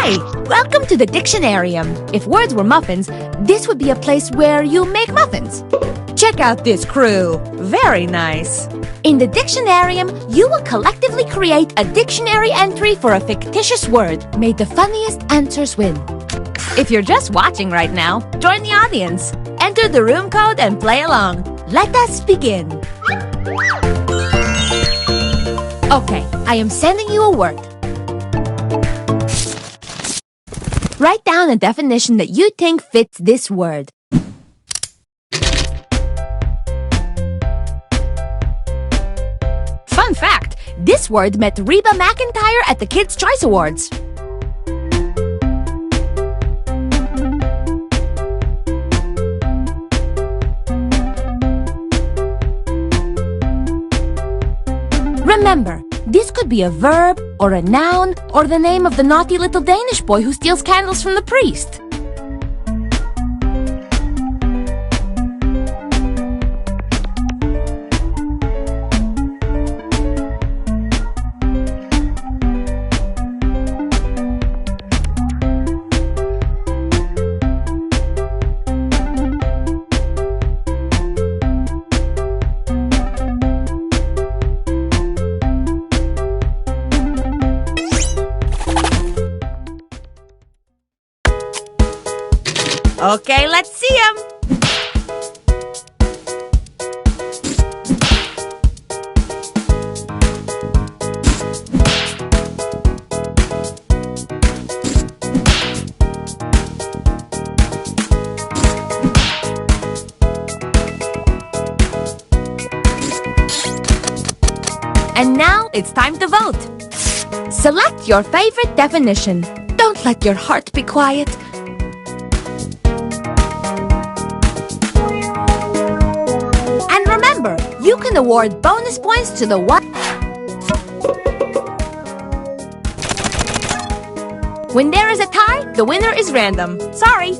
Hi! Welcome to the Dictionarium. If words were muffins, this would be a place where you make muffins. Check out this crew. Very nice. In the Dictionarium, you will collectively create a dictionary entry for a fictitious word. May the funniest answers win. If you're just watching right now, join the audience. Enter the room code and play along. Let us begin. Okay, I am sending you a word. Write down a definition that you think fits this word. Fun fact, this word met Reba McEntire at the Kids' Choice Awards. Remember, this could be a verb, or a noun, or the name of the naughty little Danish boy who steals candles from the priest. Okay, let's see him. And now it's time to vote. Select your favorite definition. Don't let your heart be quiet. You can award bonus points to the one. When there is a tie, the winner is random. Sorry.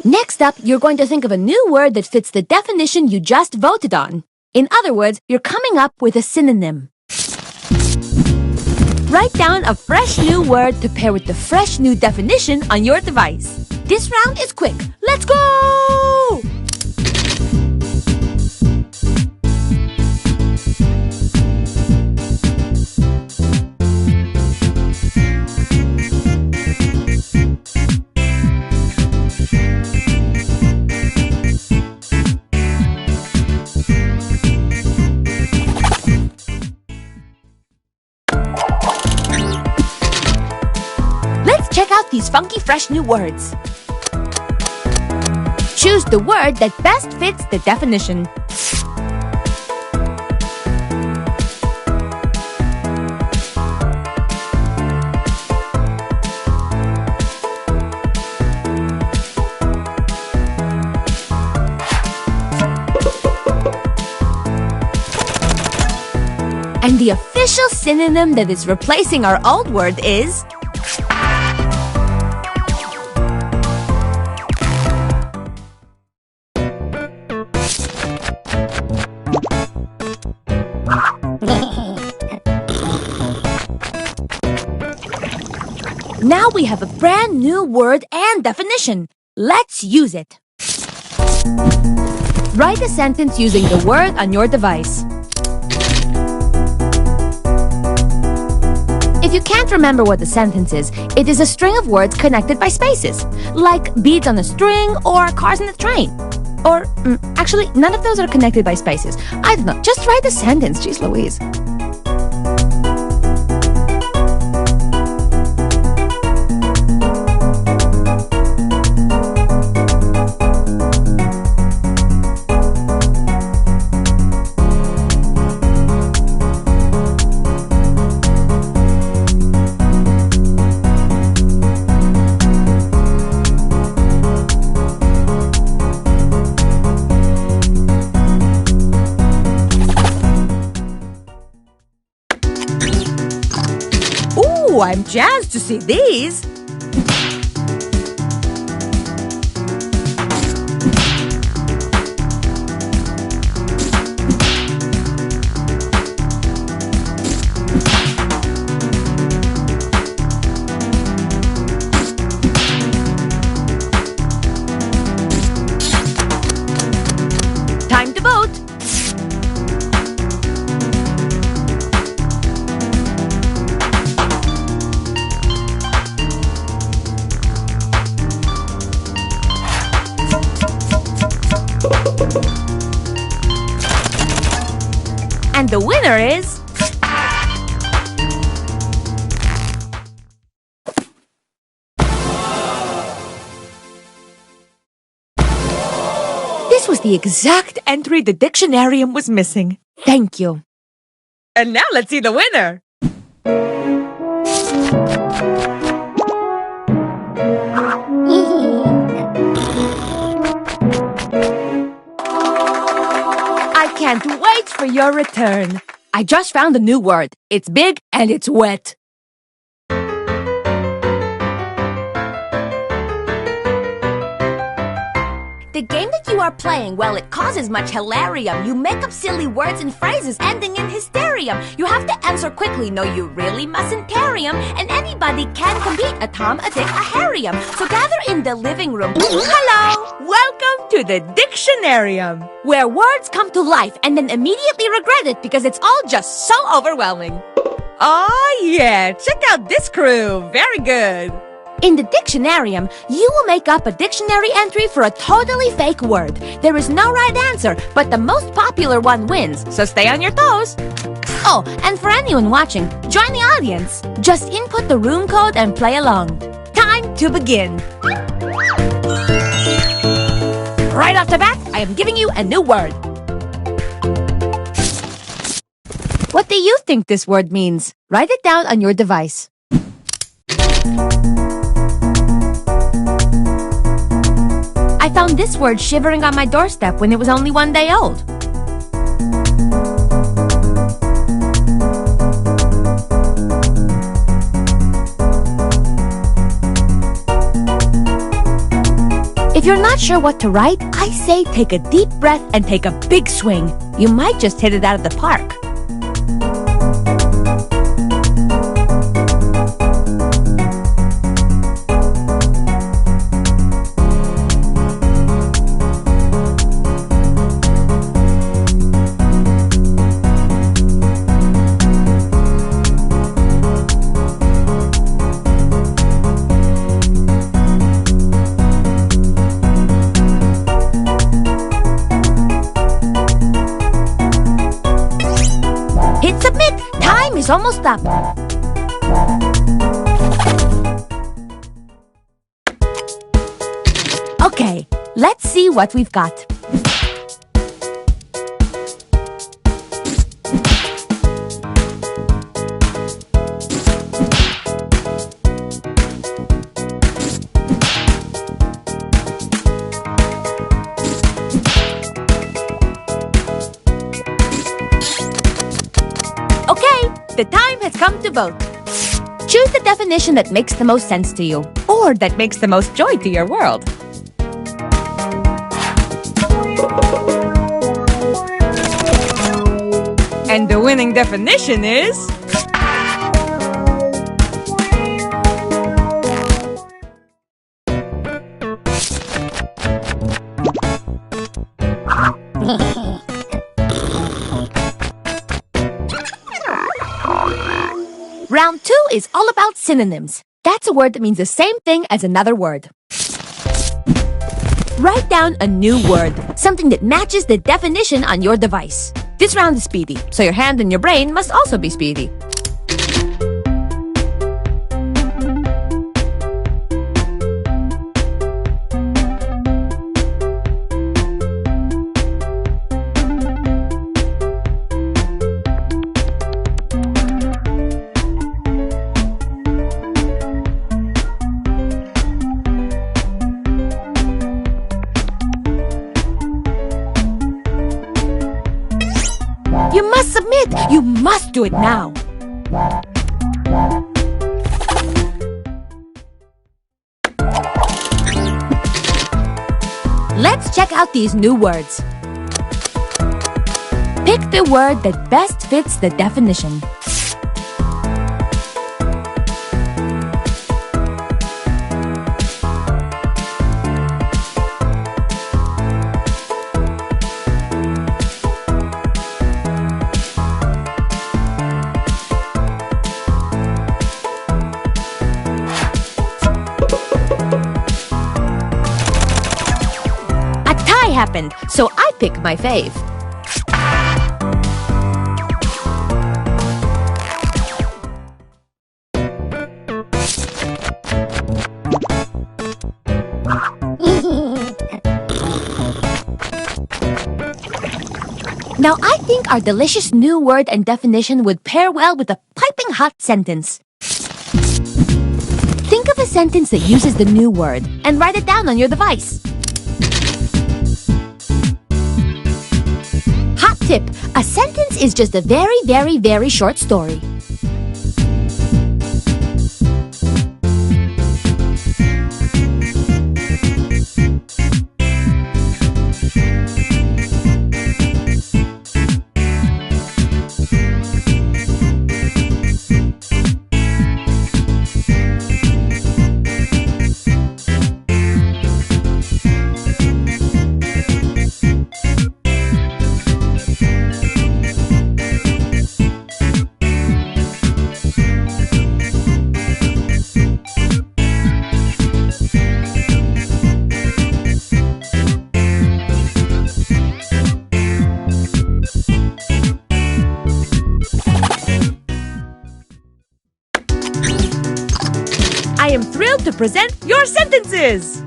Next up, you're going to think of a new word that fits the definition you just voted on. In other words, you're coming up with a synonym. Write down a fresh new word to pair with the fresh new definition on your device. This round is quick. Let's go! Check out these funky, fresh new words. Choose the word that best fits the definition. And the official synonym that is replacing our old word is Now we have a brand new word and definition. Let's use it. Write a sentence using the word on your device. If you can't remember what the sentence is, it is a string of words connected by spaces, like beads on a string or cars in a train. Or, actually, none of those are connected by spaces. I don't know, just write the sentence, geez Louise. Ooh, I'm jazzed to see these. Time to vote. And the winner is... This was the exact entry the dictionarium was missing. Thank you. And now let's see the winner. I can't wait for your return. I just found a new word. It's big and it's wet. The game that you are playing, well, it causes much hilarium. You make up silly words and phrases ending in hysterium. You have to answer quickly, no, you really mustn't carry 'em. And anybody can compete, a Tom, a Dick, a Harry'em. So gather in the living room. Hello! Welcome to the Dictionarium, where words come to life and then immediately regret it because it's all just so overwhelming. Oh yeah, check out this crew. Very good. In the Dictionarium, you will make up a dictionary entry for a totally fake word. There is no right answer, but the most popular one wins, so stay on your toes. Oh, and for anyone watching, join the audience. Just input the room code and play along. Time to begin. Right off the bat, I am giving you a new word. What do you think this word means? Write it down on your device. I found this word shivering on my doorstep when it was only 1 day old. If you're not sure what to write, I say take a deep breath and take a big swing. You might just hit it out of the park. Hit submit! Time is almost up. Okay, let's see what we've got. Okay, the time has come to vote. Choose the definition that makes the most sense to you, or that makes the most joy to your world. And the winning definition is... Round 2 is all about synonyms. That's a word that means the same thing as another word. Write down a new word, something that matches the definition on your device. This round is speedy, so your hand and your brain must also be speedy. You must submit! You must do it now! Let's check out these new words. Pick the word that best fits the definition. Happened, so I pick my fave. Now I think our delicious new word and definition would pair well with a piping hot sentence. Think of a sentence that uses the new word and write it down on your device. Tip: a sentence is just a very, very, very short story. I am thrilled to present your sentences!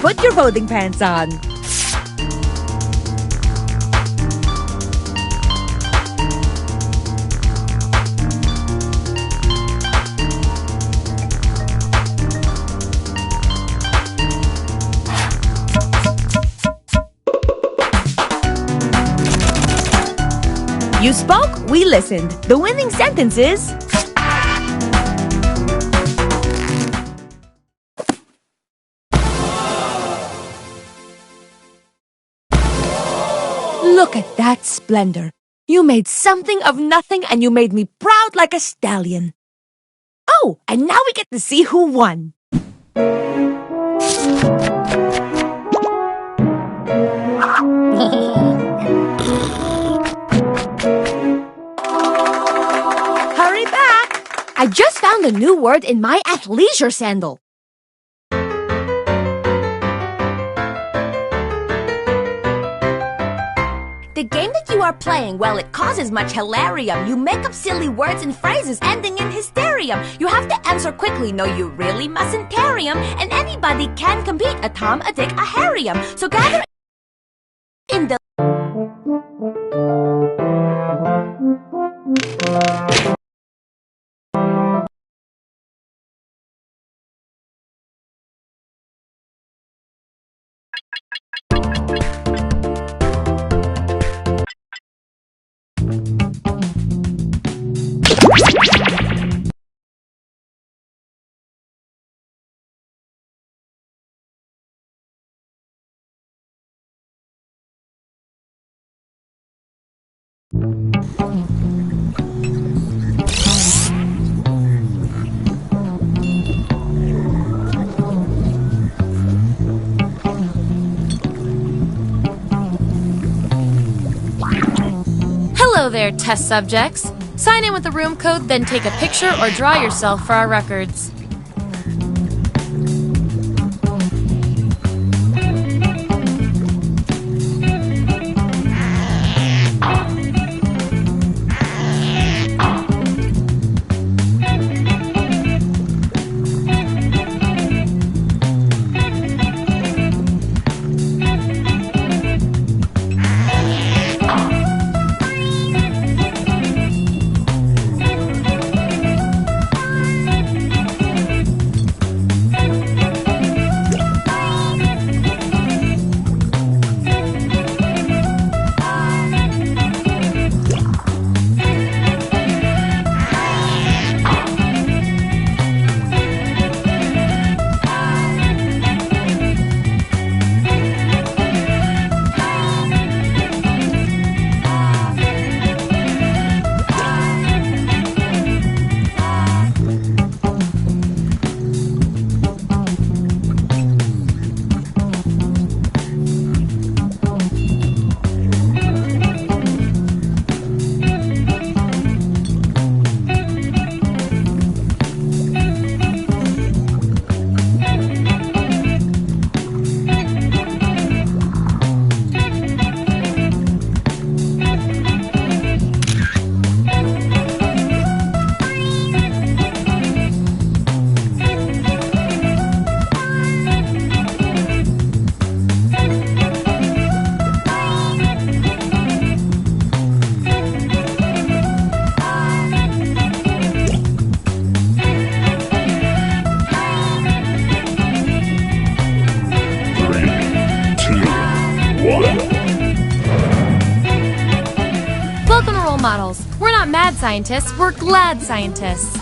Put your voting pants on. You spoke, we listened. The winning sentence is... Look at that splendor. You made something of nothing and you made me proud like a stallion. Oh, and now we get to see who won. Hurry back. I just found a new word in my athleisure sandal. The game that you are playing, well, it causes much hilarium. You make up silly words and phrases ending in hysterium. You have to answer quickly, no, you really mustn't carry 'em. And anybody can compete, a Tom, a Dick, a Harry'em. So gather in the... Hello there, test subjects. Sign in with the room code, then take a picture or draw yourself for our records. models. We're not mad scientists, we're glad scientists.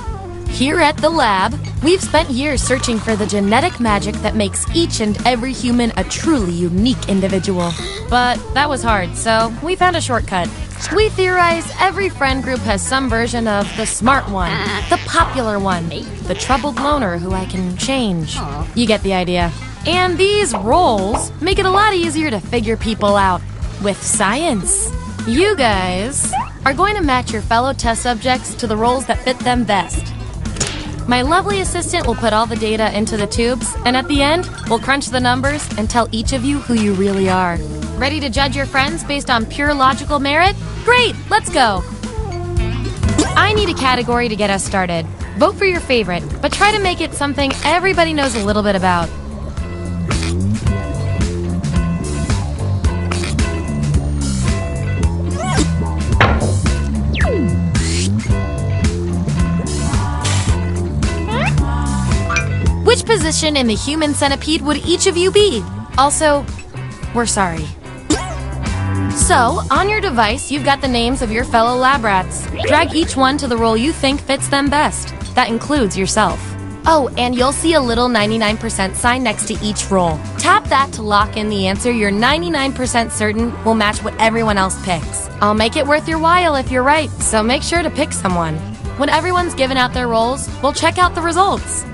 Here at the lab, we've spent years searching for the genetic magic that makes each and every human a truly unique individual. But that was hard, so we found a shortcut. We theorize every friend group has some version of the smart one, the popular one, the troubled loner who I can change. You get the idea. And these roles make it a lot easier to figure people out with science. You guys are going to match your fellow test subjects to the roles that fit them best. My lovely assistant will put all the data into the tubes, and at the end, we'll crunch the numbers and tell each of you who you really are. Ready to judge your friends based on pure logical merit? Great, let's go! I need a category to get us started. Vote for your favorite, but try to make it something everybody knows a little bit about. Which position in the human centipede would each of you be? Also, we're sorry. So, on your device, you've got the names of your fellow lab rats. Drag each one to the role you think fits them best. That includes yourself. Oh, and you'll see a little 99% sign next to each role. Tap that to lock in the answer you're 99% certain will match what everyone else picks. I'll make it worth your while if you're right, so make sure to pick someone. When everyone's given out their roles, we'll check out the results.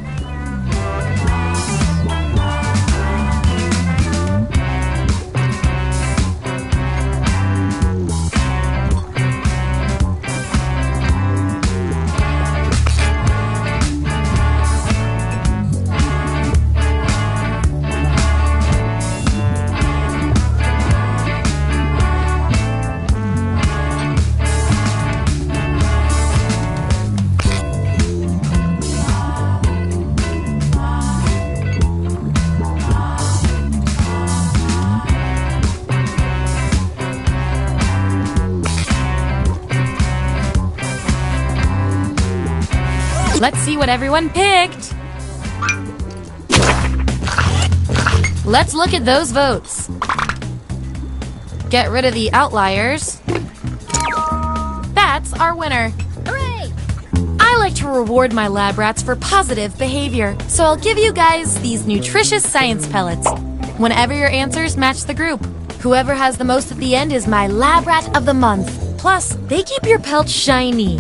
Let's see what everyone picked. Let's look at those votes. Get rid of the outliers. That's our winner. Hooray! I like to reward my lab rats for positive behavior, so I'll give you guys these nutritious science pellets whenever your answers match the group. Whoever has the most at the end is my lab rat of the month. Plus, they keep your pelt shiny.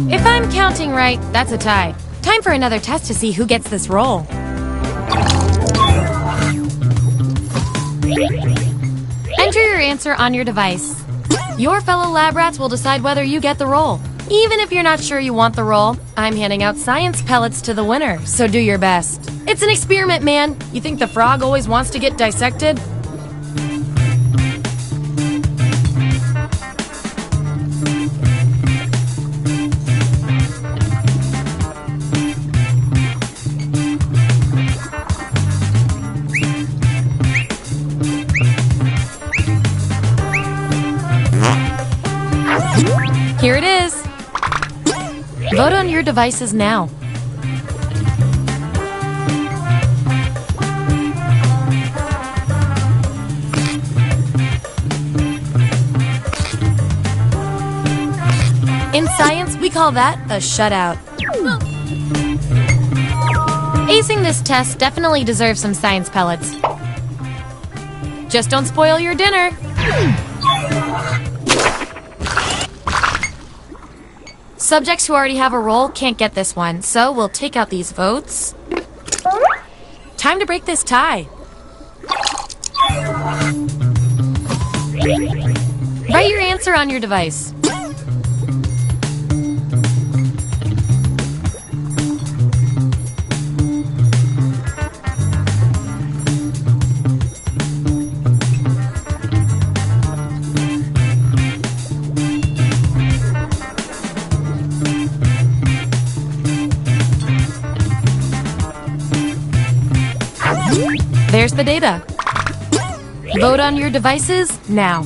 If I'm counting right, that's a tie. Time for another test to see who gets this role. Enter your answer on your device. Your fellow lab rats will decide whether you get the role. Even if you're not sure you want the role, I'm handing out science pellets to the winner, so do your best. It's an experiment, man. You think the frog always wants to get dissected? Here it is. Vote on your devices now. In science, we call that a shutout. Acing this test definitely deserves some science pellets. Just don't spoil your dinner. Subjects who already have a role can't get this one, so we'll take out these votes. Time to break this tie. Write your answer on your device. There's the data. Vote on your devices now.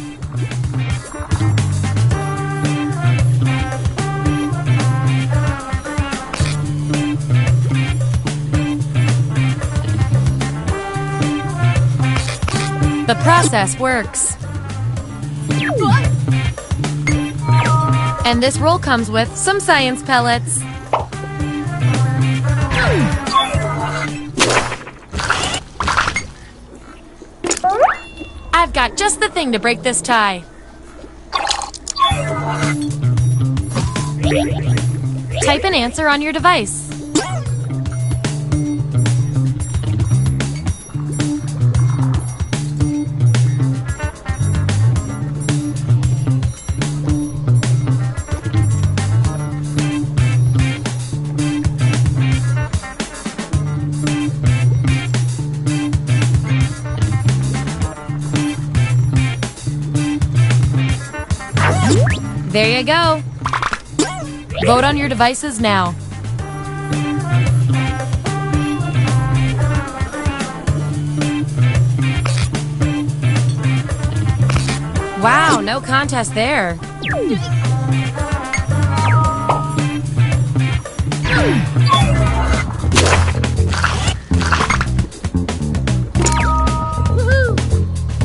The process works. And this roll comes with some science pellets. I've got just the thing to break this tie. Type an answer on your device. There you go. Vote on your devices now. Wow, no contest there.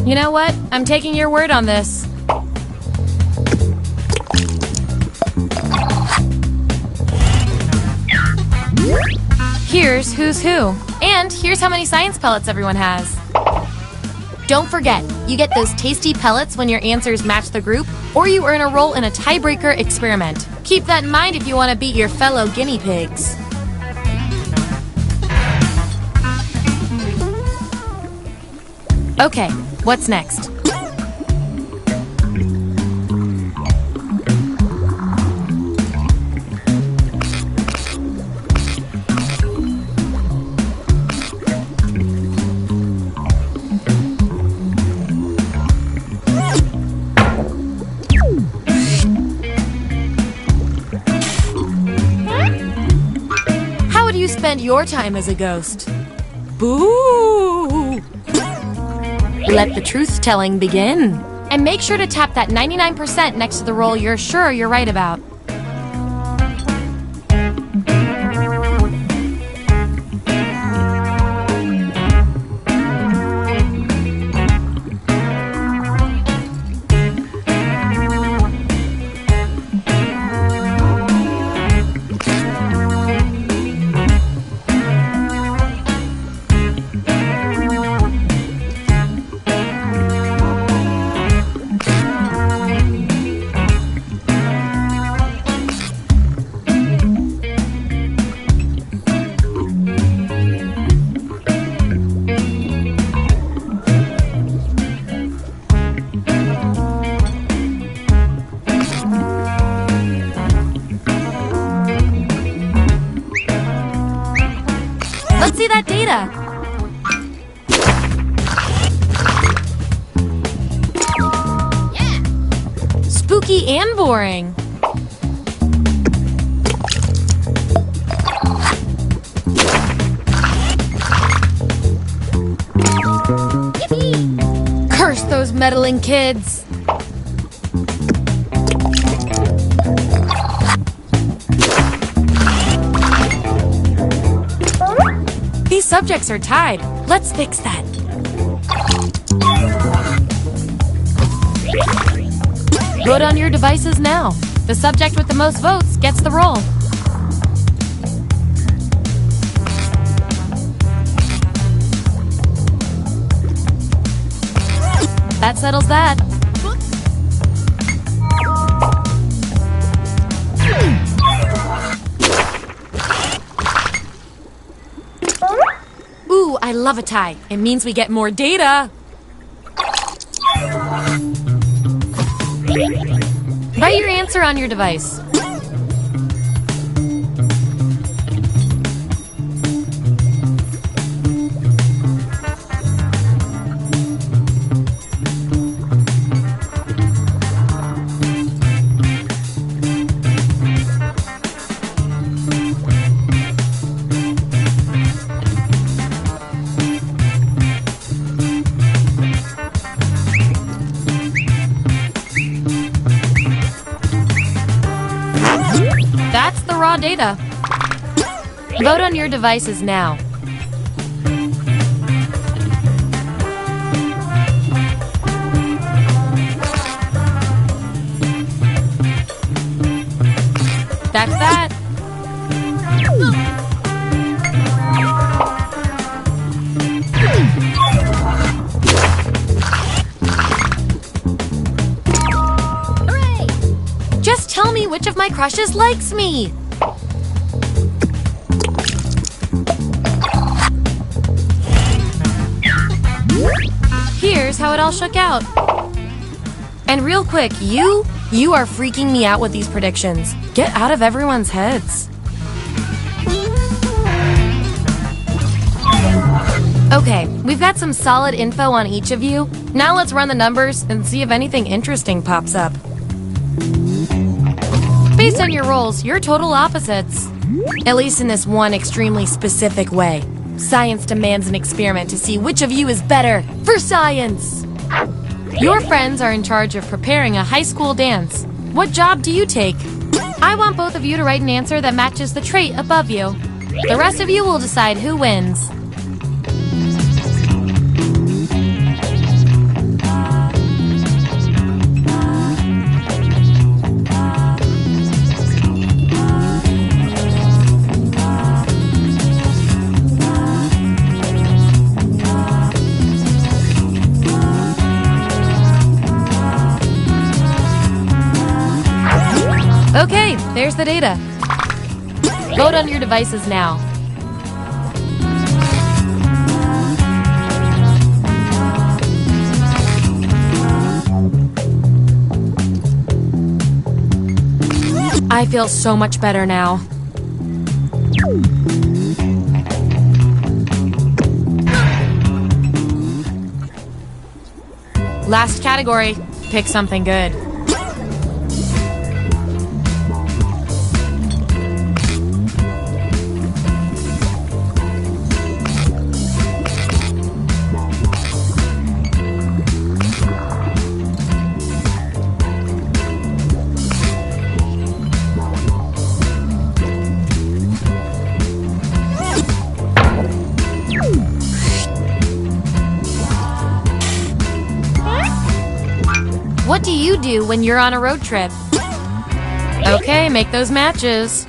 You know what? I'm taking your word on this. Here's who's who. And here's how many science pellets everyone has. Don't forget, you get those tasty pellets when your answers match the group, or you earn a role in a tiebreaker experiment. Keep that in mind if you want to beat your fellow guinea pigs. Okay, what's next? Spend your time as a ghost. Boo! Let the truth-telling begin. And make sure to tap that 99% next to the roll you're sure you're right about. Let's see that data. Yeah. Spooky and boring. Yippee! Curse those meddling kids. These subjects are tied. Let's fix that. Vote on your devices now. The subject with the most votes gets the roll. That settles that. Ooh, I love a tie. It means we get more data. Write your answer on your device. That's the raw data. Vote on your devices now. That's that. Hooray! Just tell me which of my crushes likes me. Here's how it all shook out. And real quick, you are freaking me out with these predictions. Get out of everyone's heads. Okay, we've got some solid info on each of you. Now let's run the numbers and see if anything interesting pops up. Based on your roles, you're total opposites. At least in this one extremely specific way. Science demands an experiment to see which of you is better for science. Your friends are in charge of preparing a high school dance. What job do you take? I want both of you to write an answer that matches the trait above you. The rest of you will decide who wins. Okay, there's the data. Vote on your devices now. I feel so much better now. Last category. Pick something good. What do you do when you're on a road trip? Okay, make those matches.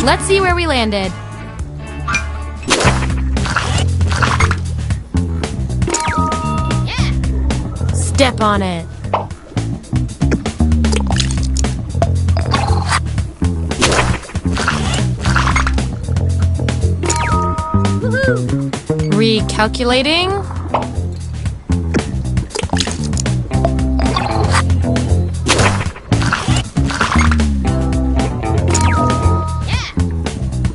Let's see where we landed. Yeah. Step on it. Woohoo. Recalculating.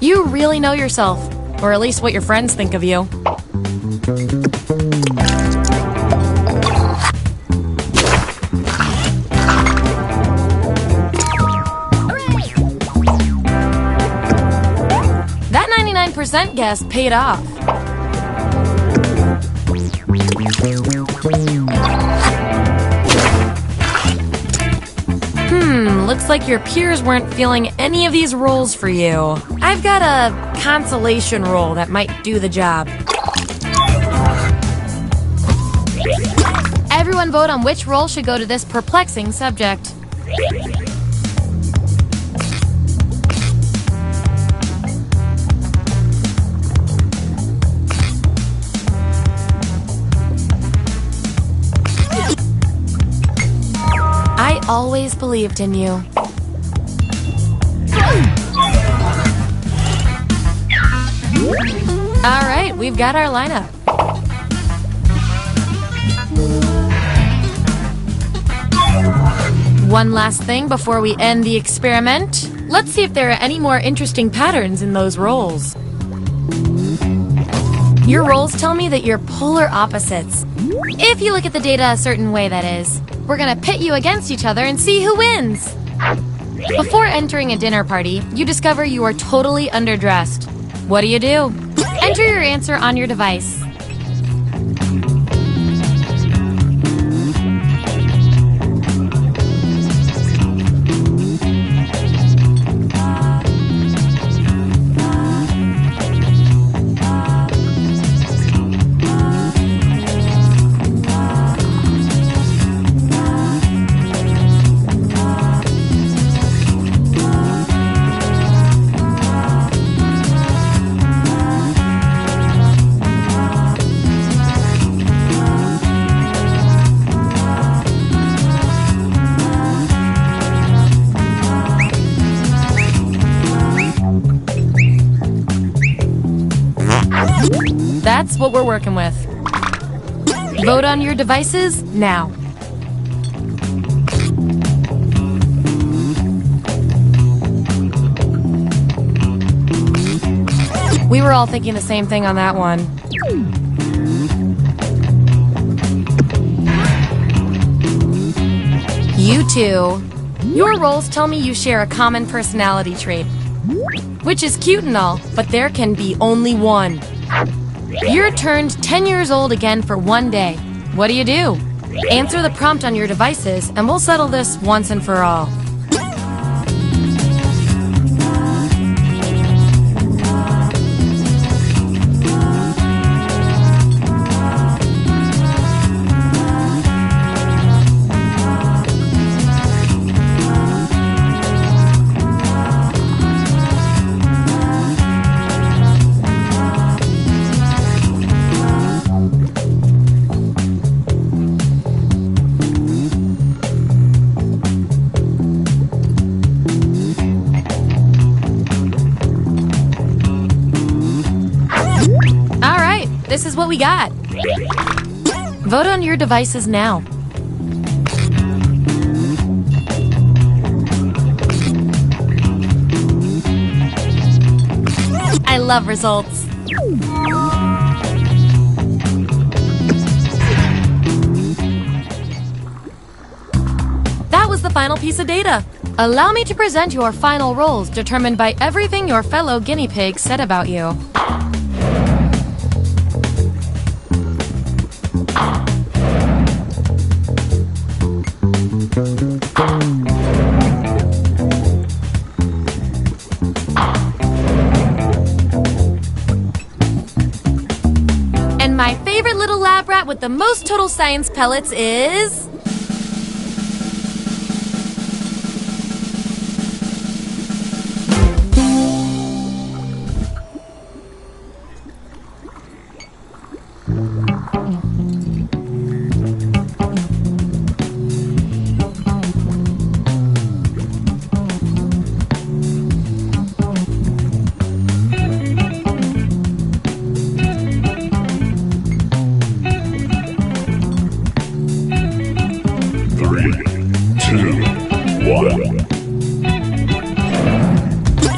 You really know yourself, or at least what your friends think of you. Hooray! That 99% guess paid off. Looks like your peers weren't feeling any of these roles for you. I've got a consolation role that might do the job. Everyone vote on which role should go to this perplexing subject. I always believed in you. All right, we've got our lineup. One last thing before we end the experiment. Let's see if there are any more interesting patterns in those roles. Your rolls tell me that you're polar opposites. If you look at the data a certain way, that is. We're gonna pit you against each other and see who wins. Before entering a dinner party, you discover you are totally underdressed. What do? Enter your answer on your device. That's what we're working with. Vote on your devices now. We were all thinking the same thing on that one. You two. Your roles tell me you share a common personality trait. Which is cute and all, but there can be only one. You're turned 10 years old again for one day. What do? Answer the prompt on your devices, and we'll settle this once and for all. This is what we got. Vote on your devices now. I love results. That was the final piece of data. Allow me to present your final roles determined by everything your fellow guinea pigs said about you. And my favorite little lab rat with the most total science pellets is...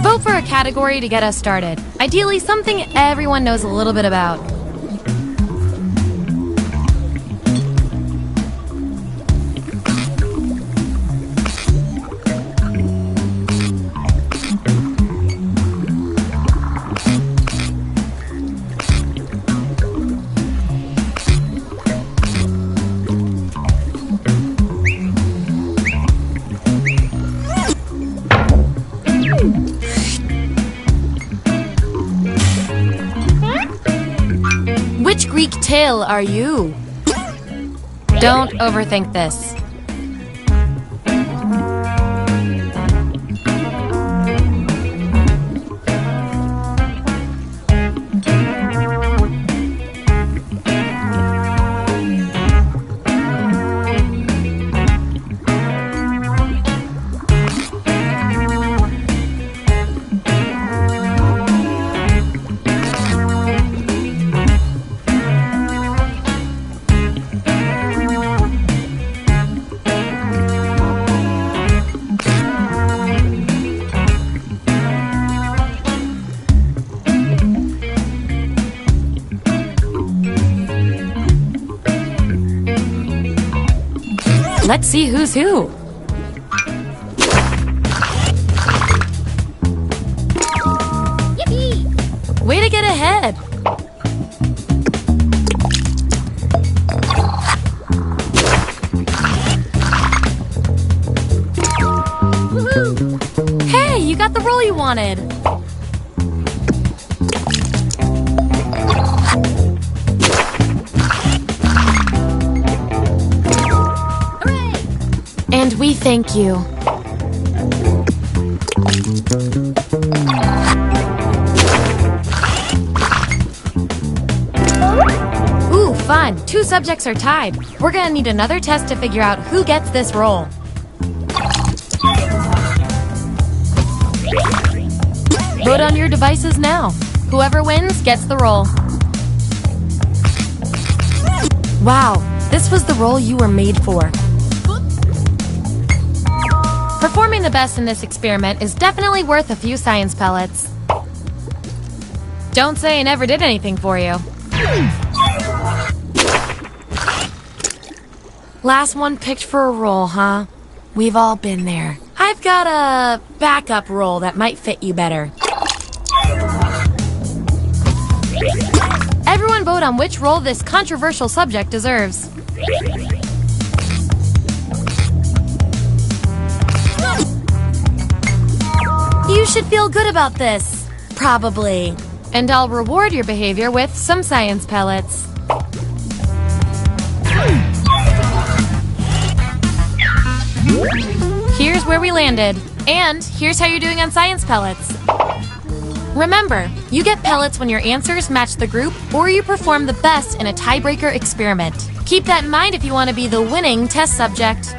Vote for a category to get us started. Ideally, something everyone knows a little bit about. Which Greek tale are you? Don't overthink this. Let's see who's who. Yippee! Way to get ahead. Woohoo! Hey, you got the role you wanted. And we thank you. Ooh, fun. 2 subjects are tied. We're gonna need another test to figure out who gets this role. Vote on your devices now. Whoever wins gets the role. Wow, this was the role you were made for. Performing the best in this experiment is definitely worth a few science pellets. Don't say I never did anything for you. Last one picked for a role, huh? We've all been there. I've got a backup role that might fit you better. Everyone vote on which role this controversial subject deserves. You should feel good about this. Probably. And I'll reward your behavior with some science pellets. Here's where we landed. And here's how you're doing on science pellets. Remember, you get pellets when your answers match the group or you perform the best in a tiebreaker experiment. Keep that in mind if you want to be the winning test subject.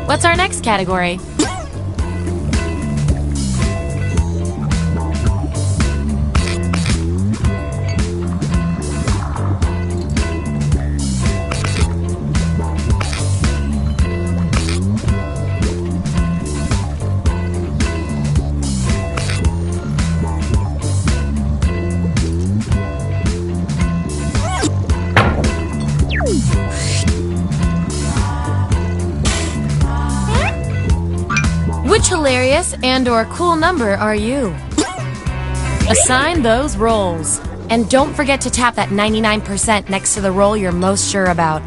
What's our next category? Which hilarious and/or cool number are you? Assign those roles. And don't forget to tap that 99% next to the role you're most sure about.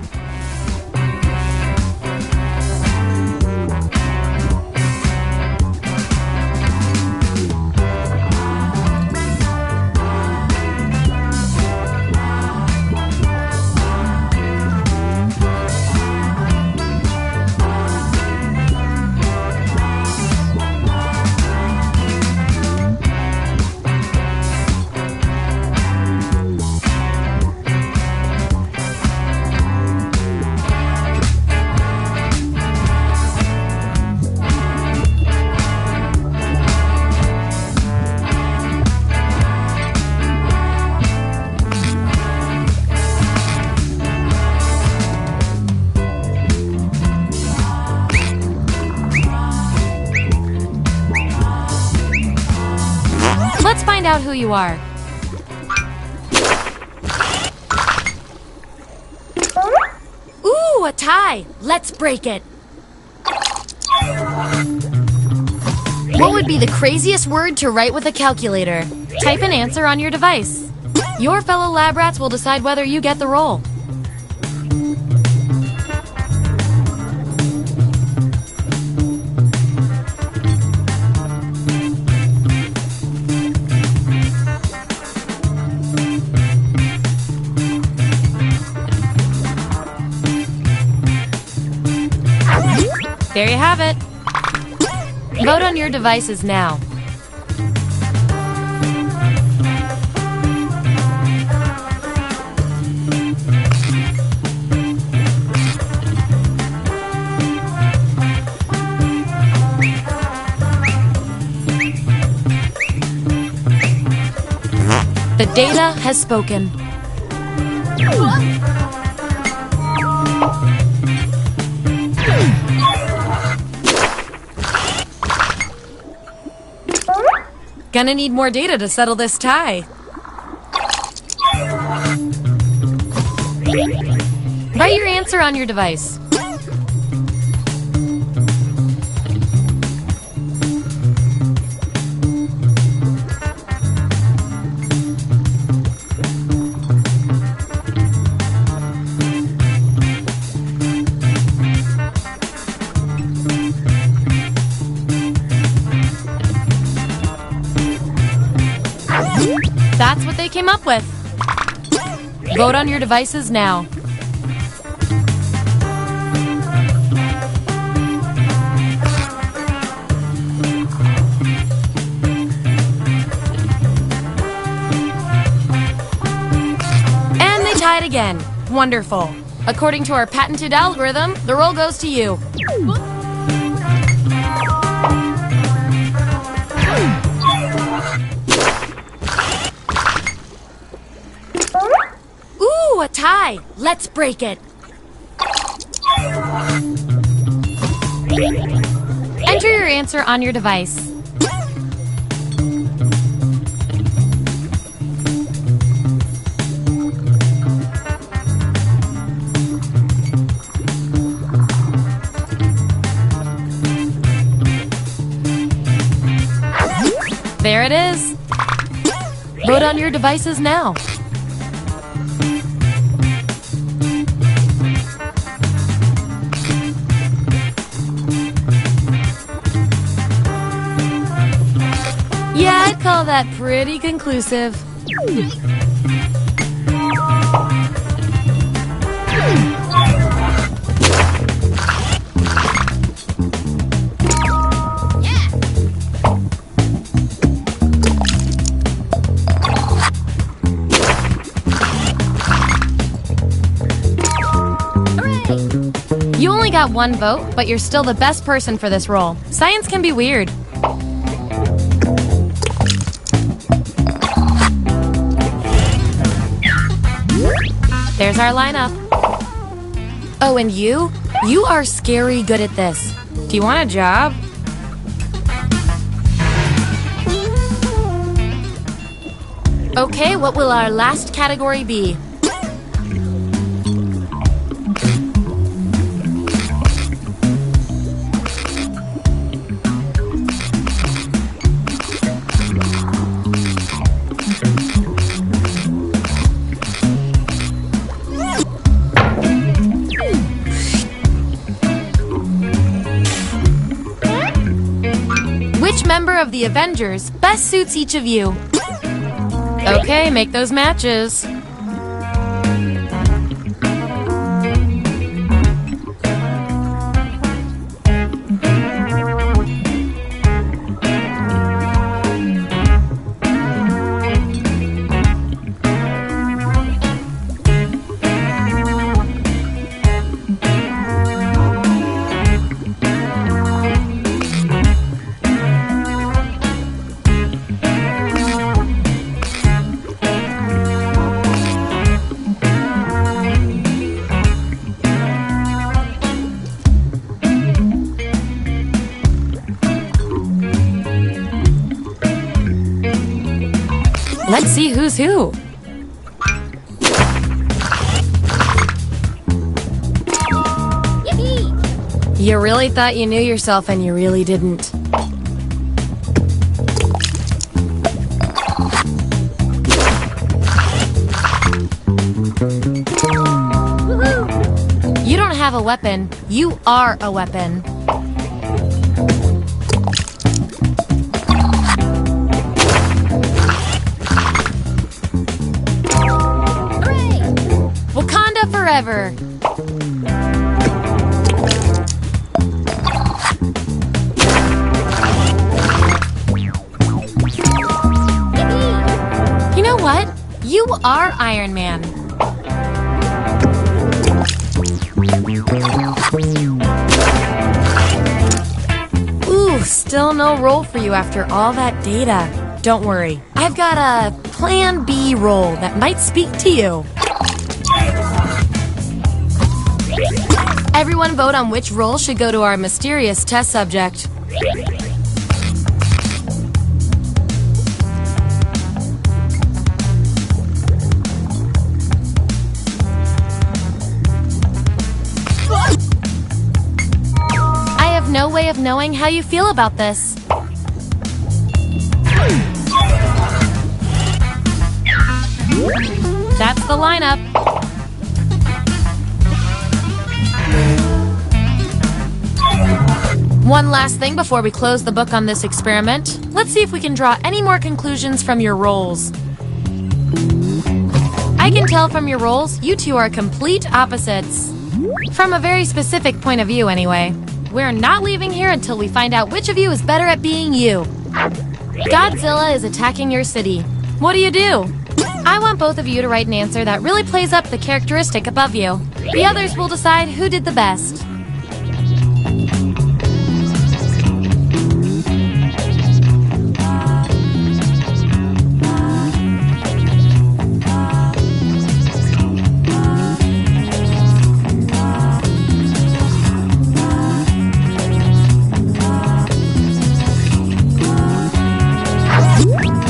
Let's find out who you are. Ooh, a tie! Let's break it! What would be the craziest word to write with a calculator? Type an answer on your device. Your fellow lab rats will decide whether you get the role. There you have it. Vote on your devices now. The data has spoken. Gonna need more data to settle this tie. Write your answer on your device. That's what they came up with. Vote on your devices now. And they tied again. Wonderful. According to our patented algorithm, the roll goes to you. Ooh, a tie. Let's break it. Enter your answer on your device. There it is. Vote on your devices now. Yeah, I'd call that pretty conclusive. You only got one vote, but you're still the best person for this role. Science can be weird. There's our lineup. Oh, and you? You are scary good at this. Do you want a job? Okay, what will our last category be? Which member of the Avengers best suits each of you? Okay, make those matches. Let's see who's who. Yippee! You really thought you knew yourself and you really didn't. Woohoo! You don't have a weapon. You are a weapon. Forever. You know what? You are Iron Man. Ooh, still no role for you after all that data. Don't worry, I've got a Plan B role that might speak to you. Everyone vote on which role should go to our mysterious test subject. of knowing how you feel about this. That's the lineup. One last thing before we close the book on this experiment. Let's see if we can draw any more conclusions from your roles. I can tell from your roles, you two are complete opposites. From a very specific point of view, anyway. We're not leaving here until we find out which of you is better at being you. Godzilla is attacking your city. What do? I want both of you to write an answer that really plays up the characteristic above you. The others will decide who did the best.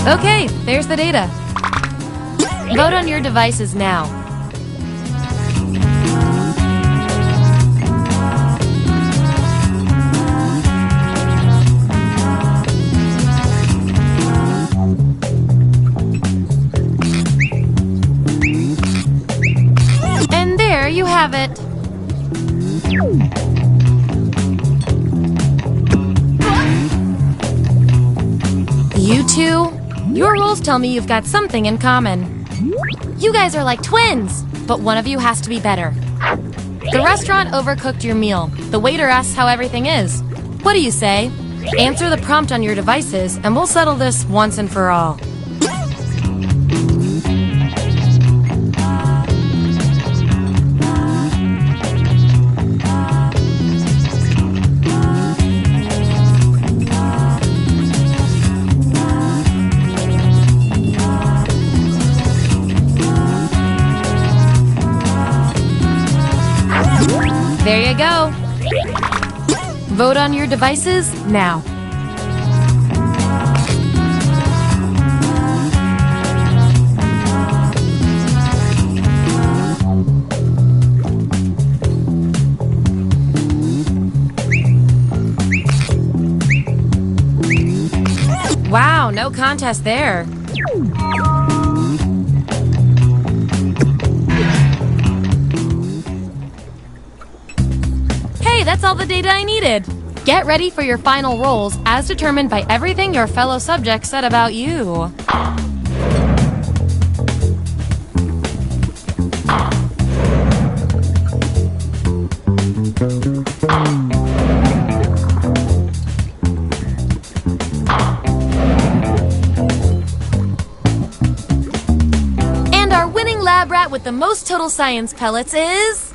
Okay, there's the data. Vote on your devices now. And there you have it. You two? Your roles tell me you've got something in common. You guys are like twins, but one of you has to be better. The restaurant overcooked your meal. The waiter asks how everything is. What do you say? Answer the prompt on your devices, and we'll settle this once and for all. There you go. Vote on your devices now. Wow, no contest there. That's all the data I needed. Get ready for your final roles as determined by everything your fellow subjects said about you. And our winning lab rat with the most total science pellets is...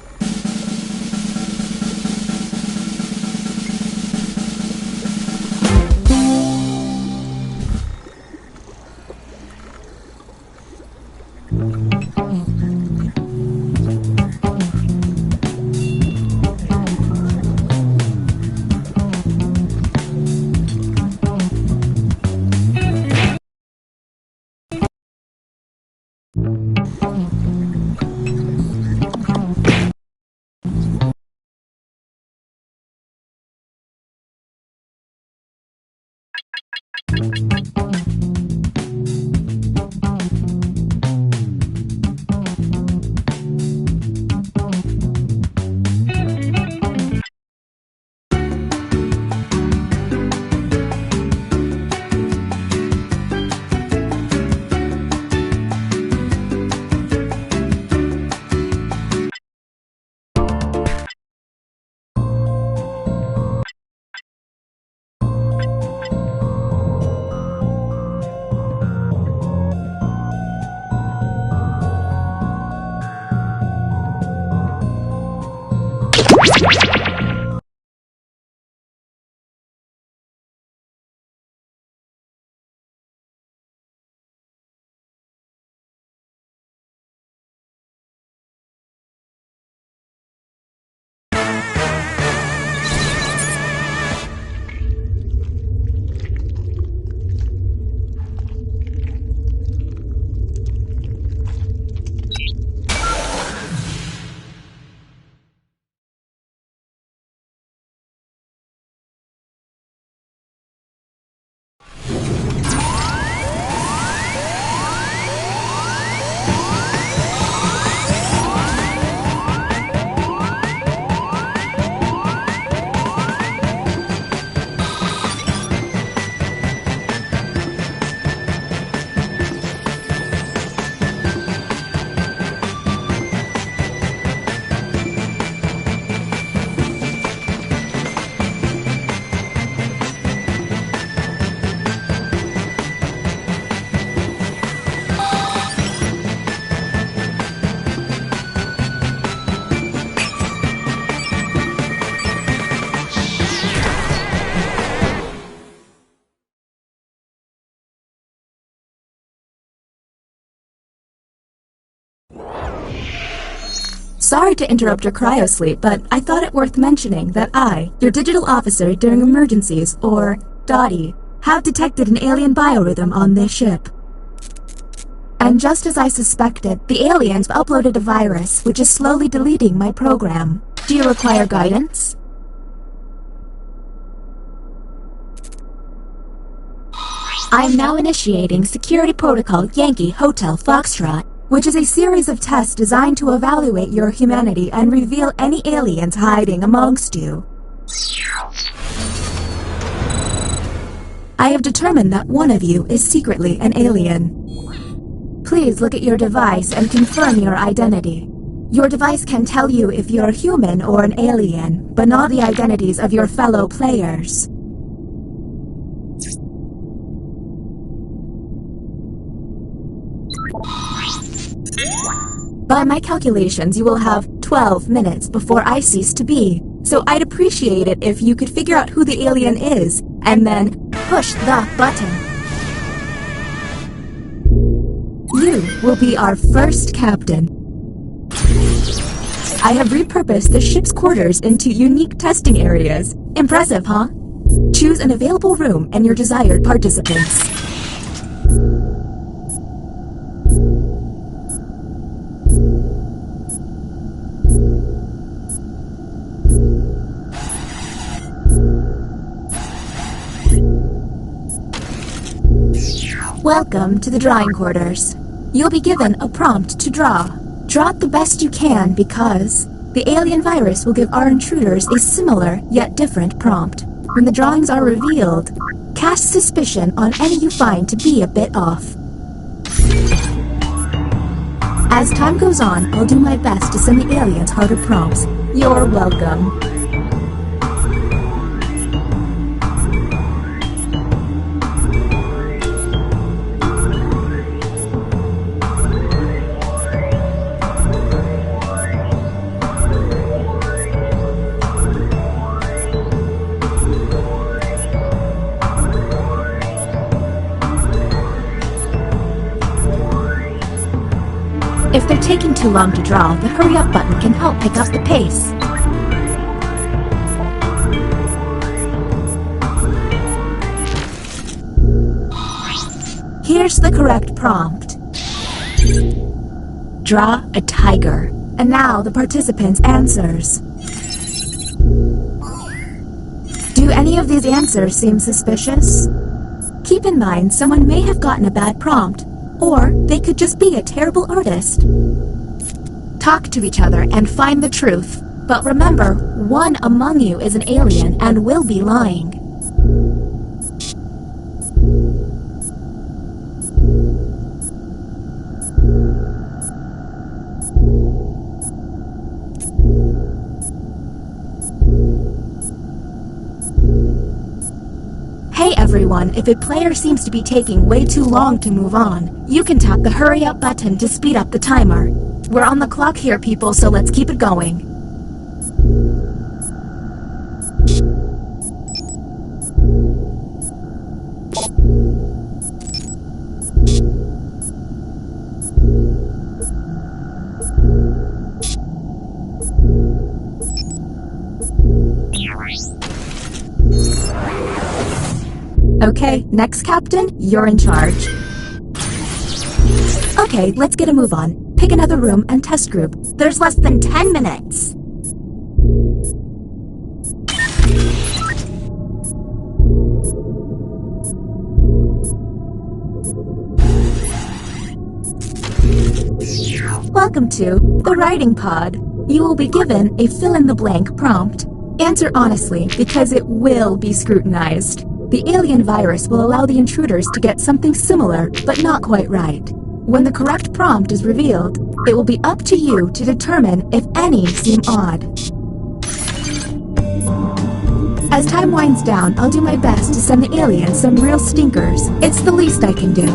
Sorry to interrupt your cryosleep, but I thought it worth mentioning that I, your digital officer during emergencies, or Dottie, have detected an alien biorhythm on this ship. And just as I suspected, the aliens uploaded a virus which is slowly deleting my program. Do you require guidance? I am now initiating Security Protocol Yankee Hotel Foxtrot, which is a series of tests designed to evaluate your humanity and reveal any aliens hiding amongst you. I have determined that one of you is secretly an alien. Please look at your device and confirm your identity. Your device can tell you if you're human or an alien, but not the identities of your fellow players. By my calculations, you will have 12 minutes before I cease to be, so I'd appreciate it if you could figure out who the alien is, and then push the button. You will be our first captain. I have repurposed the ship's quarters into unique testing areas. Impressive, huh? Choose an available room and your desired participants. Welcome to the drawing quarters. You'll be given a prompt to draw. Draw it the best you can because the alien virus will give our intruders a similar yet different prompt. When the drawings are revealed, cast suspicion on any you find to be a bit off. As time goes on, I'll do my best to send the aliens harder prompts. You're welcome. If they're taking too long to draw, the hurry up button can help pick up the pace. Here's the correct prompt. Draw a tiger. And now the participants' answers. Do any of these answers seem suspicious? Keep in mind someone may have gotten a bad prompt, or they could just be a terrible artist. Talk to each other and find the truth. But remember, one among you is an alien and will be lying. Hey everyone, if a player seems to be taking way too long to move on, you can tap the hurry up button to speed up the timer. We're on the clock here, people, so let's keep it going. Okay, next captain, you're in charge. Okay, let's get a move on. Pick another room and test group. There's less than 10 minutes. Welcome to the writing pod. You will be given a fill-in-the-blank prompt. Answer honestly, because it will be scrutinized. The alien virus will allow the intruders to get something similar, but not quite right. When the correct prompt is revealed, it will be up to you to determine if any seem odd. As time winds down, I'll do my best to send the aliens some real stinkers. It's the least I can do.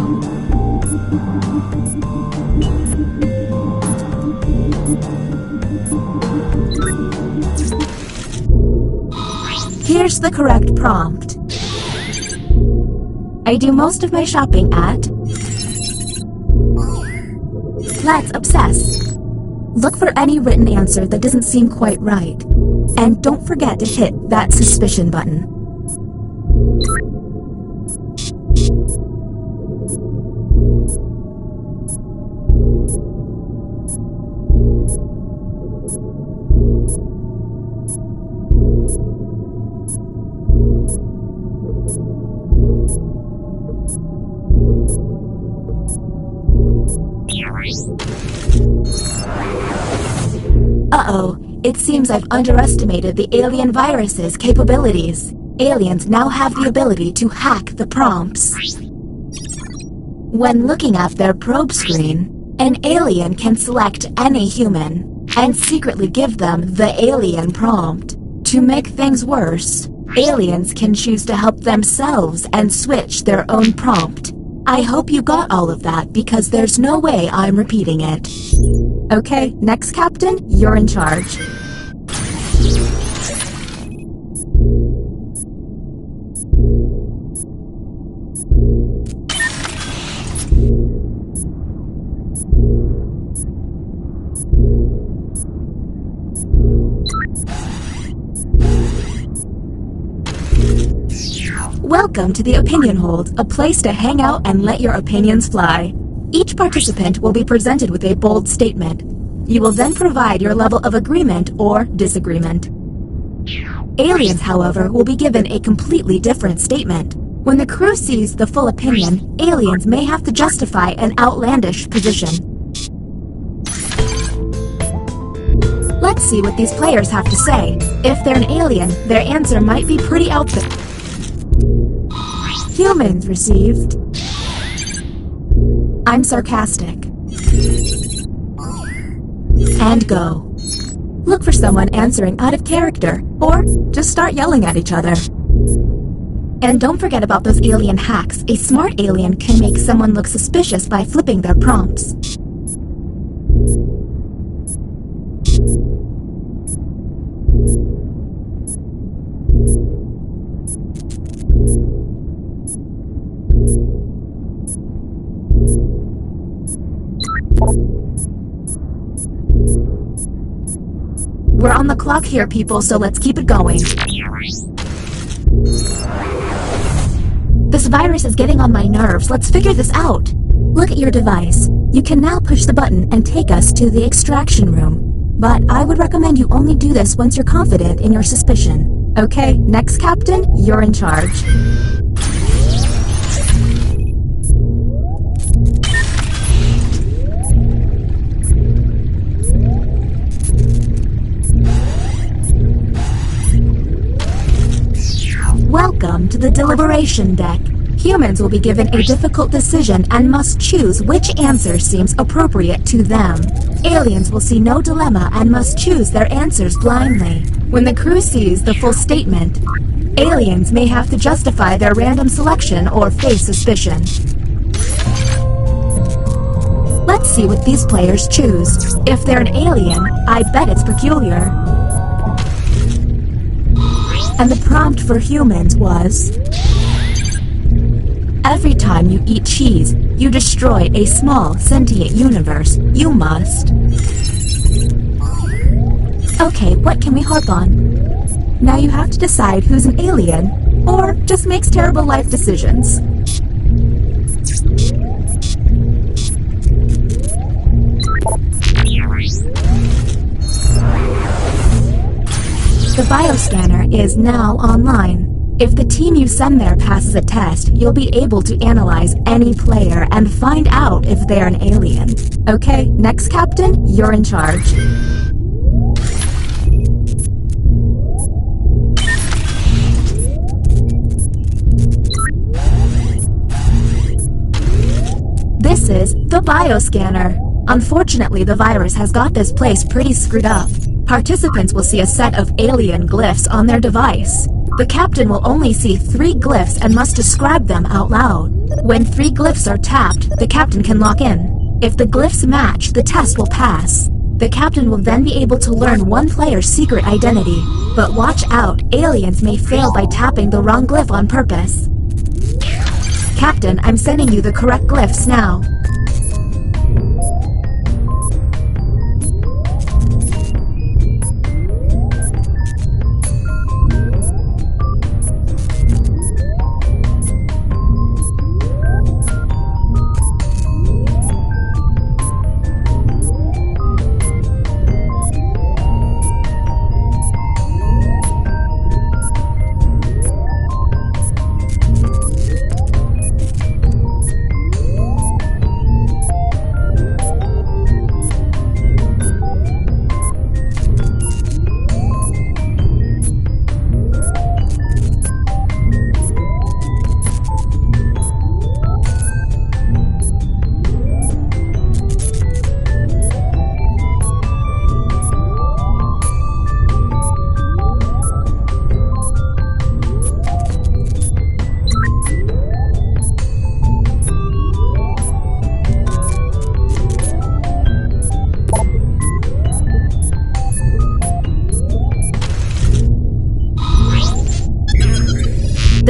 Here's the correct prompt. I do most of my shopping at... Let's obsess. Look for any written answer that doesn't seem quite right. And don't forget to hit that suspicion button. Uh-oh, it seems I've underestimated the alien virus's capabilities. Aliens now have the ability to hack the prompts. When looking at their probe screen, an alien can select any human and secretly give them the alien prompt. To make things worse, aliens can choose to help themselves and switch their own prompt. I hope you got all of that because there's no way I'm repeating it. Okay, next Captain, you're in charge. Welcome to the Opinion Hold, a place to hang out and let your opinions fly. Each participant will be presented with a bold statement. You will then provide your level of agreement or disagreement. Aliens, however, will be given a completely different statement. When the crew sees the full opinion, aliens may have to justify an outlandish position. Let's see what these players have to say. If they're an alien, their answer might be pretty out there. Humans received. I'm sarcastic. And go. Look for someone answering out of character, or just start yelling at each other. And don't forget about those alien hacks. A smart alien can make someone look suspicious by flipping their prompts. We're on the clock here, people, so let's keep it going. This virus is getting on my nerves. Let's figure this out. Look at your device. You can now push the button and take us to the extraction room. But I would recommend you only do this once you're confident in your suspicion. Okay, next Captain, you're in charge. Welcome to the deliberation deck. Humans will be given a difficult decision and must choose which answer seems appropriate to them. Aliens will see no dilemma and must choose their answers blindly. When the crew sees the full statement, aliens may have to justify their random selection or face suspicion. Let's see what these players choose. If they're an alien, I bet it's peculiar. And the prompt for humans was: every time you eat cheese, you destroy a small sentient universe. You must. Okay, what can we harp on? Now you have to decide who's an alien, or just makes terrible life decisions. The bioscanner is now online. If the team you send there passes a test, you'll be able to analyze any player and find out if they're an alien. Okay, next Captain, you're in charge. This is the bioscanner. Unfortunately, the virus has got this place pretty screwed up. Participants will see a set of alien glyphs on their device. The captain will only see 3 glyphs and must describe them out loud. When 3 glyphs are tapped, the captain can lock in. If the glyphs match, the test will pass. The captain will then be able to learn one player's secret identity. But watch out, aliens may fail by tapping the wrong glyph on purpose. Captain, I'm sending you the correct glyphs now.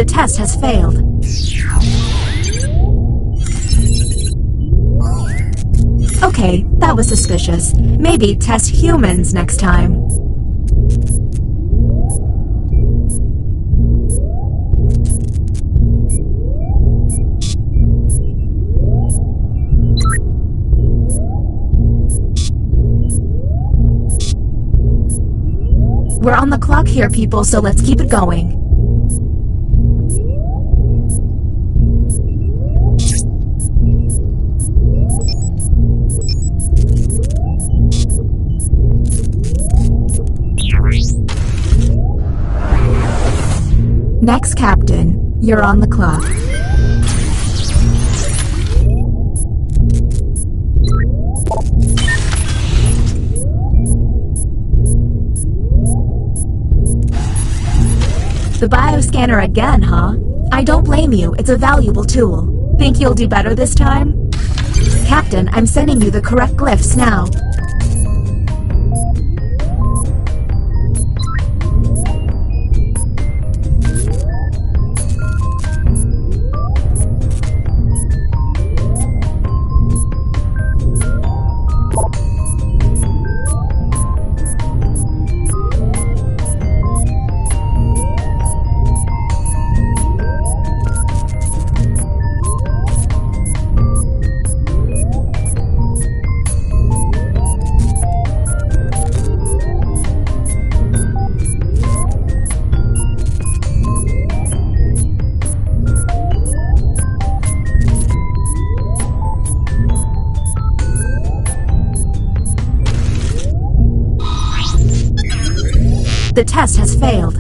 The test has failed. Okay, that was suspicious. Maybe test humans next time. We're on the clock here, people, so let's keep it going. Next, Captain, you're on the clock. The bioscanner again, huh? I don't blame you, it's a valuable tool. Think you'll do better this time? Captain, I'm sending you the correct glyphs now. The test has failed.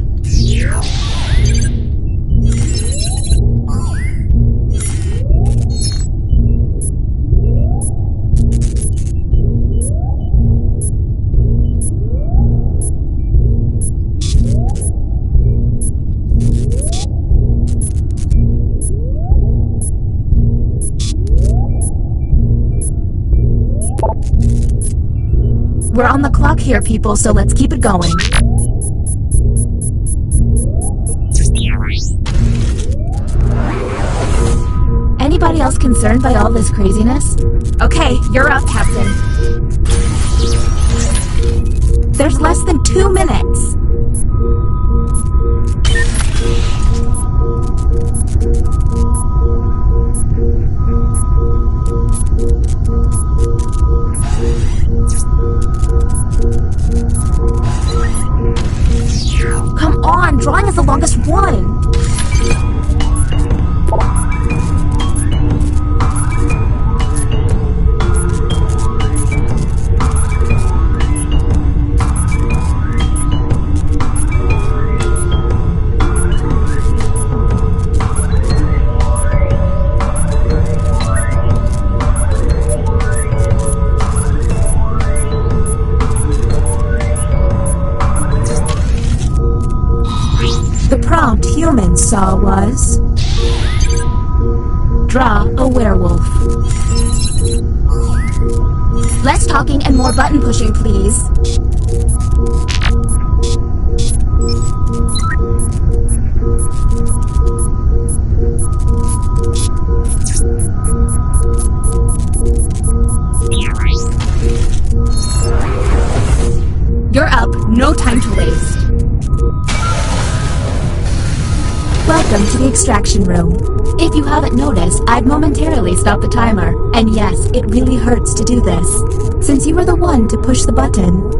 We're on the clock here, people, so let's keep it going. Anybody else concerned by all this craziness? Okay, you're up, Captain. There's less than 2 minutes. Come on, drawing is the longest one. The prompt humans saw was... draw a werewolf. Less talking and more button pushing, please. You're up, no time to waste. Welcome to the extraction room. If you haven't noticed, I've momentarily stopped the timer. And yes, it really hurts to do this, since you were the one to push the button.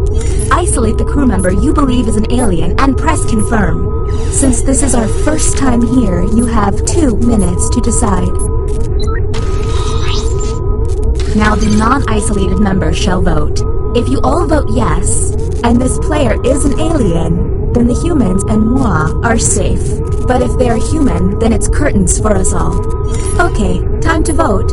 Isolate the crew member you believe is an alien and press confirm. Since this is our first time here, you have 2 minutes to decide. Now the non-isolated members shall vote. If you all vote yes, and this player is an alien, then the humans and moi are safe. But if they are human, then it's curtains for us all. Okay, time to vote.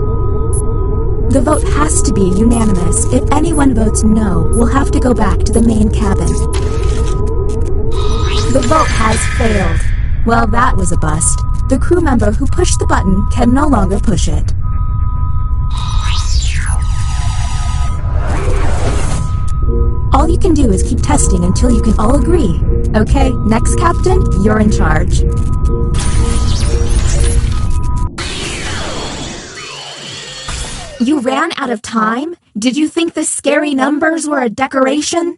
The vote has to be unanimous. If anyone votes no, we'll have to go back to the main cabin. The vote has failed. Well, that was a bust. The crew member who pushed the button can no longer push it. All you can do is keep testing until you can all agree. Okay, next captain, you're in charge. You ran out of time? Did you think the scary numbers were a decoration?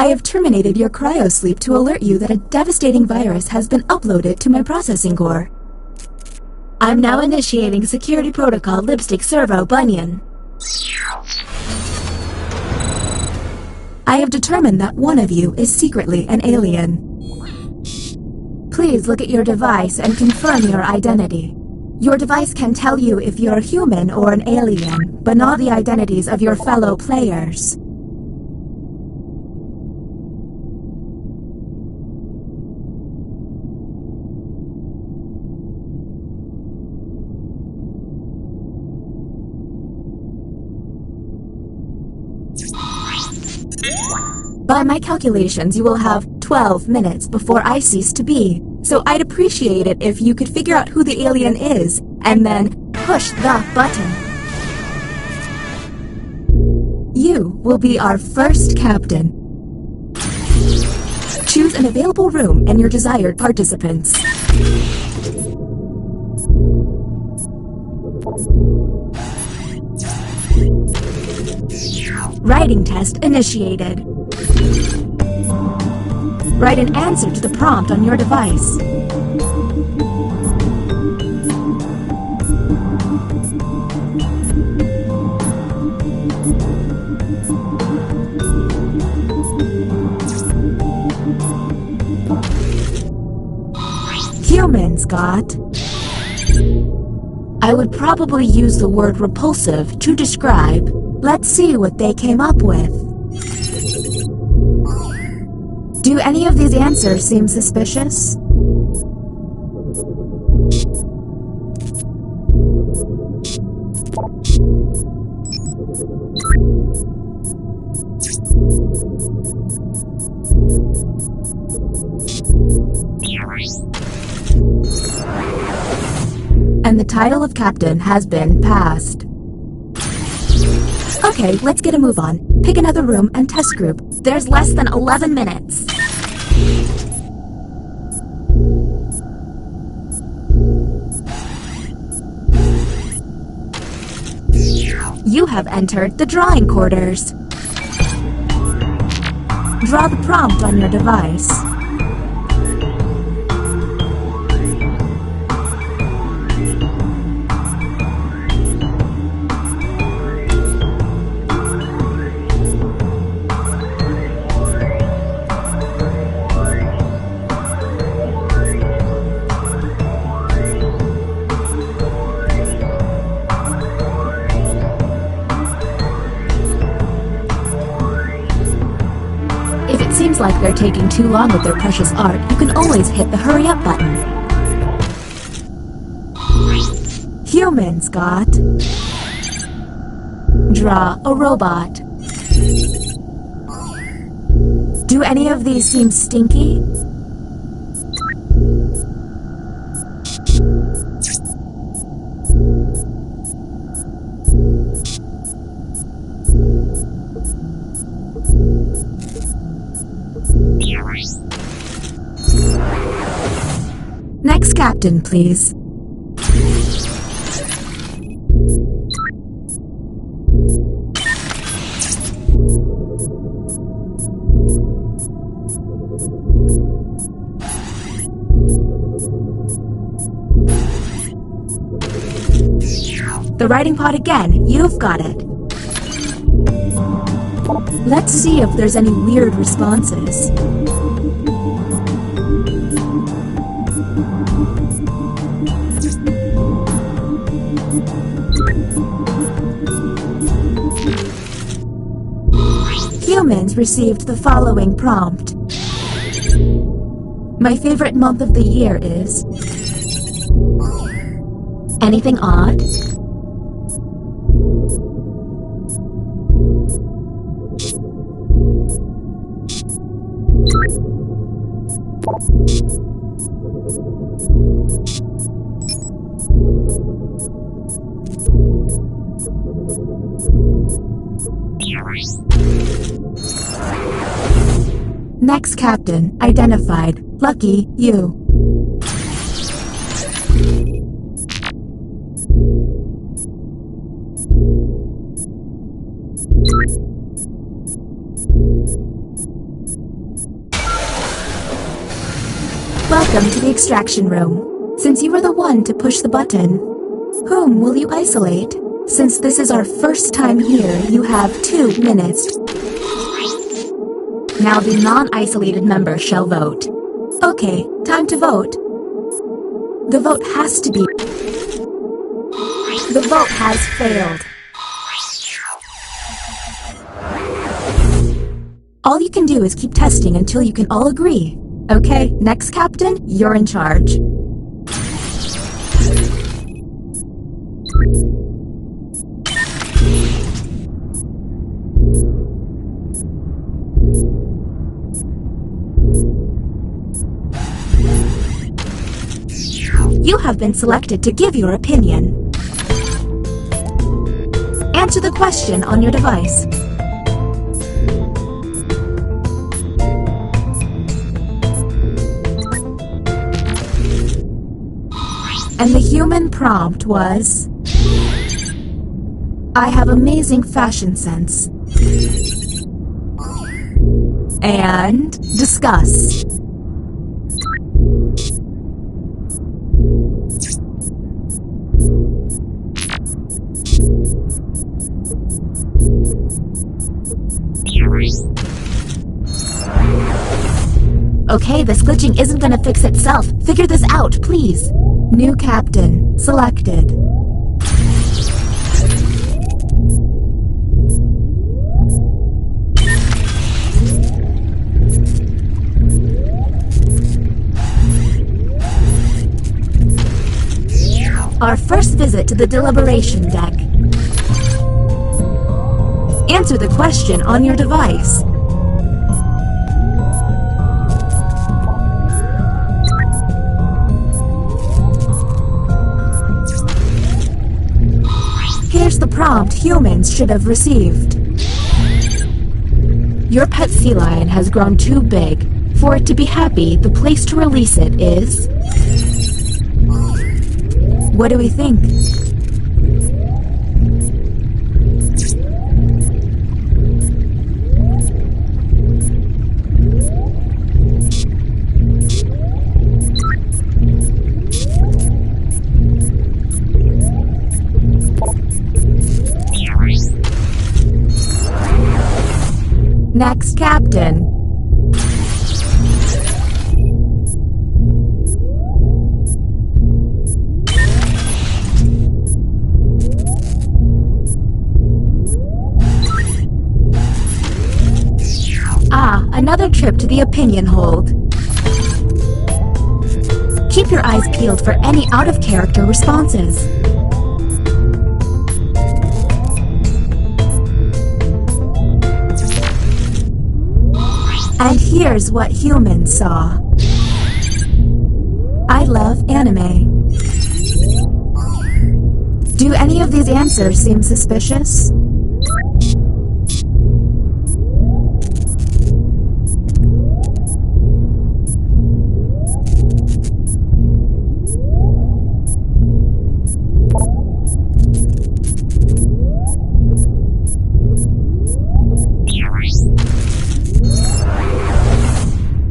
I have terminated your cryosleep to alert you that a devastating virus has been uploaded to my processing core. I'm now initiating security protocol Lipstick Servo Bunyan. I have determined that one of you is secretly an alien. Please look at your device and confirm your identity. Your device can tell you if you're human or an alien, but not the identities of your fellow players. By my calculations, you will have 12 minutes before I cease to be, so I'd appreciate it if you could figure out who the alien is, and then push the button. You will be our first captain. Choose an available room and your desired participants. Writing test initiated. Write an answer to the prompt on your device. Humans got... I would probably use the word repulsive to describe. Let's see what they came up with. Do any of these answers seem suspicious? And the title of captain has been passed. Okay, let's get a move on. Pick another room and test group. There's less than 11 minutes. You have entered the drawing quarters. Draw the prompt on your device. Seems like they're taking too long with their precious art. You can always hit the hurry up button. Humans got... Draw a robot. Do any of these seem stinky? Next captain, please. The writing pod again. You've got it. Let's see if there's any weird responses. Humans received the following prompt. My favorite month of the year is... Anything odd? Next captain identified. Lucky you. Welcome to the extraction room. Since you were the one to push the button, whom will you isolate? Since this is our first time here, you have 2 minutes. Now the non-isolated member shall vote. Okay, time to vote. The vote has to be... The vote has failed. All you can do is keep testing until you can all agree. Okay, next captain, you're in charge. You have been selected to give your opinion. Answer the question on your device. And the human prompt was, I have amazing fashion sense. And discuss. Okay, this glitching isn't gonna fix itself. Figure this out, please. New captain selected. Our first visit to the deliberation deck. Answer the question on your device. Here's the prompt humans should have received. Your pet sea lion has grown too big. For it to be happy, the place to release it is... What do we think? Next captain. Another trip to the opinion hold. Keep your eyes peeled for any out-of-character responses. And here's what humans saw. I love anime. Do any of these answers seem suspicious?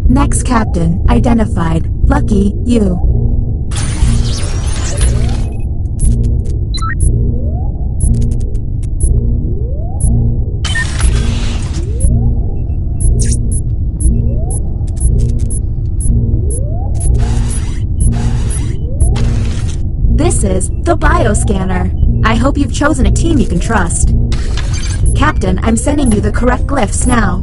Next captain identified. Lucky you. This is the bioscanner. I hope you've chosen a team you can trust. Captain, I'm sending you the correct glyphs now.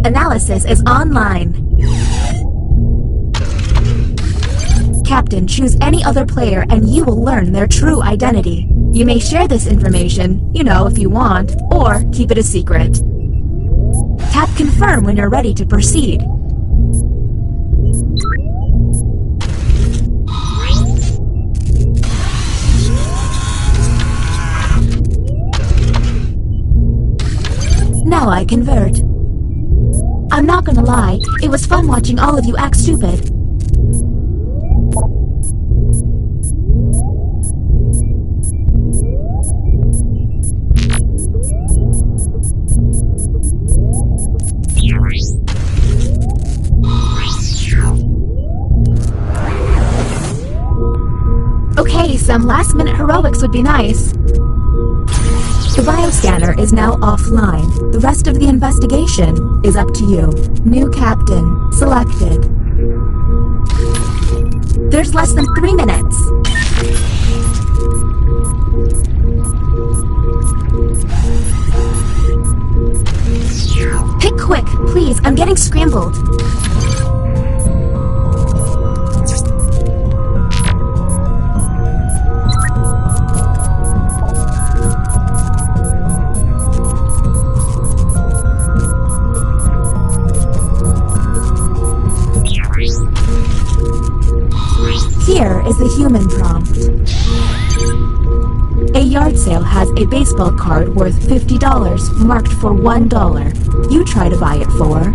Analysis is online. Captain, choose any other player and you will learn their true identity. You may share this information, if you want, or keep it a secret. Tap confirm when you're ready to proceed. Now I convert. I'm not gonna lie, it was fun watching all of you act stupid. Okay, some last-minute heroics would be nice. The bioscanner is now offline. The rest of the investigation is up to you. New captain selected. There's less than 3 minutes. Pick quick, please. I'm getting scrambled. Here is the human prompt. A yard sale has a baseball card worth $50 marked for $1. You try to buy it for...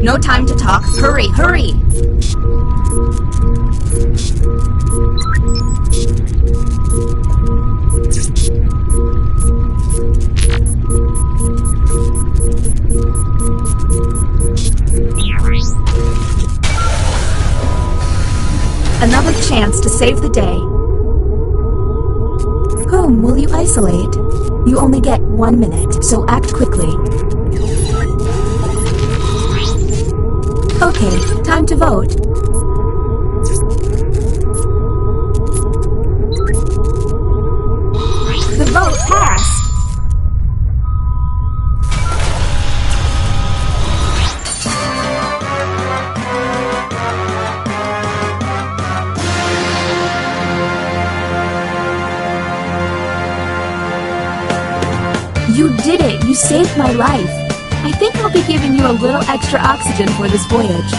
No time to talk. Hurry, hurry! Another chance to save the day. Whom will you isolate? You only get 1 minute, so act quickly. Okay, time to vote. The vote passed! You did it! You saved my life! I think I'll be giving you a little extra oxygen for this voyage.